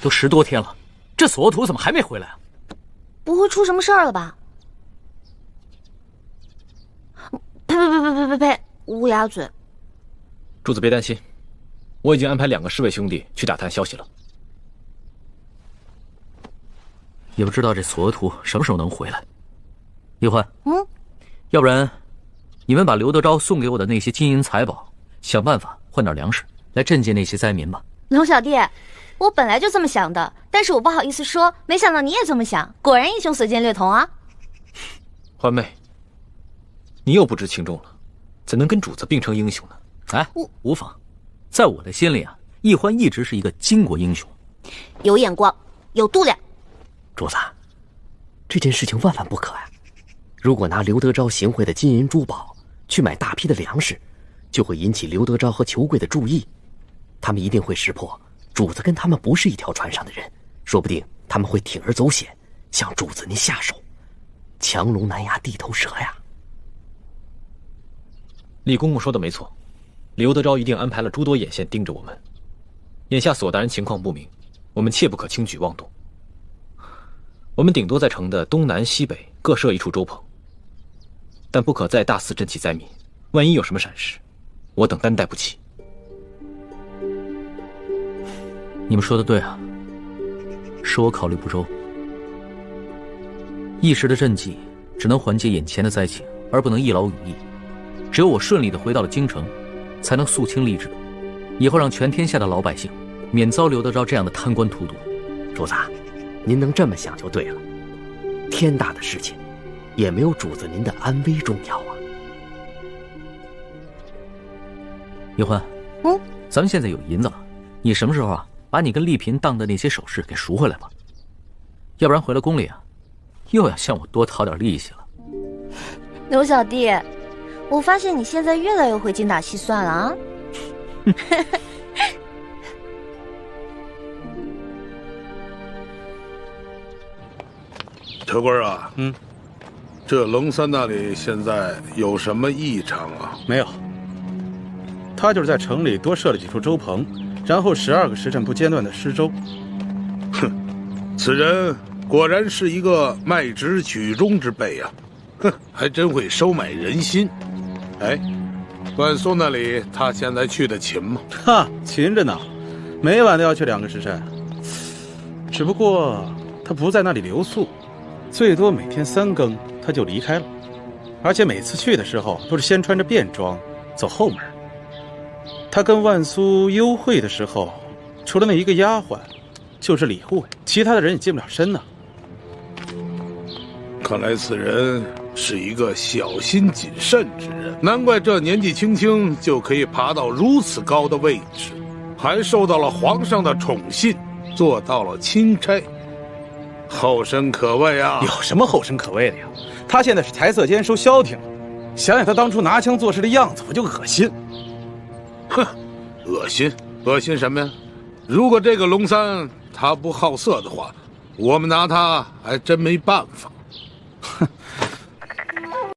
都10多天了，这索图怎么还没回来啊？不会出什么事儿了吧？呸！乌鸦嘴！主子别担心，我已经安排2个侍卫兄弟去打探消息了。也不知道这索额图什么时候能回来。叶欢，要不然，你们把刘德昭送给我的那些金银财宝，想办法换点粮食来赈济那些灾民吧。龙小弟，我本来就这么想的，但是我不好意思说，没想到你也这么想，果然英雄所见略同啊。欢妹，你又不知轻重了，怎能跟主子并称英雄呢？哎，无妨，在我的心里啊，易欢一直是一个巾帼英雄，有眼光，有度量。主子，这件事情万万不可啊！如果拿刘德昭行贿的金银珠宝去买大批的粮食，就会引起刘德昭和裘贵的注意，他们一定会识破主子跟他们不是一条船上的人，说不定他们会铤而走险，向主子您下手，强龙难压地头蛇呀！李公公说的没错，刘德昭一定安排了诸多眼线盯着我们。眼下索大人情况不明，我们切不可轻举妄动。我们顶多在城的东南西北各设一处粥棚，但不可再大肆赈济灾民，万一有什么闪失，我等担待不起。你们说的对啊，是我考虑不周。一时的赈济只能缓解眼前的灾情，而不能一劳永逸。只有我顺利地回到了京城，才能肃清吏治，以后让全天下的老百姓免遭刘德昭这样的贪官荼毒。主子，您能这么想就对了。天大的事情，也没有主子您的安危重要啊。叶欢，咱们现在有银子了，你什么时候啊，把你跟丽嫔当的那些首饰给赎回来吧，要不然回了宫里啊，又要向我多讨点利息了。刘小弟，我发现你现在越来越会精打细算了啊。车官啊，这龙三那里现在有什么异常啊？没有，他就是在城里多设了几处粥棚，然后12个时辰不间断的施粥。哼，此人果然是一个卖直举中之辈啊！哼，还真会收买人心。哎，万松那里他现在去的勤吗？哈，勤着呢，每晚都要去2个时辰。只不过他不在那里留宿，最多每天3更他就离开了，而且每次去的时候都是先穿着便装走后门。他跟万苏幽会的时候，除了那一个丫鬟，就是李护卫，其他的人也近不了身呢。看来此人是一个小心谨慎之人，难怪这年纪轻轻就可以爬到如此高的位置，还受到了皇上的宠信，做到了钦差，后生可畏啊！有什么后生可畏的呀？他现在是财色兼收消停了，想想他当初拿枪做事的样子，我就恶心。哼，恶心？恶心什么呀？如果这个龙三他不好色的话，我们拿他还真没办法。哼，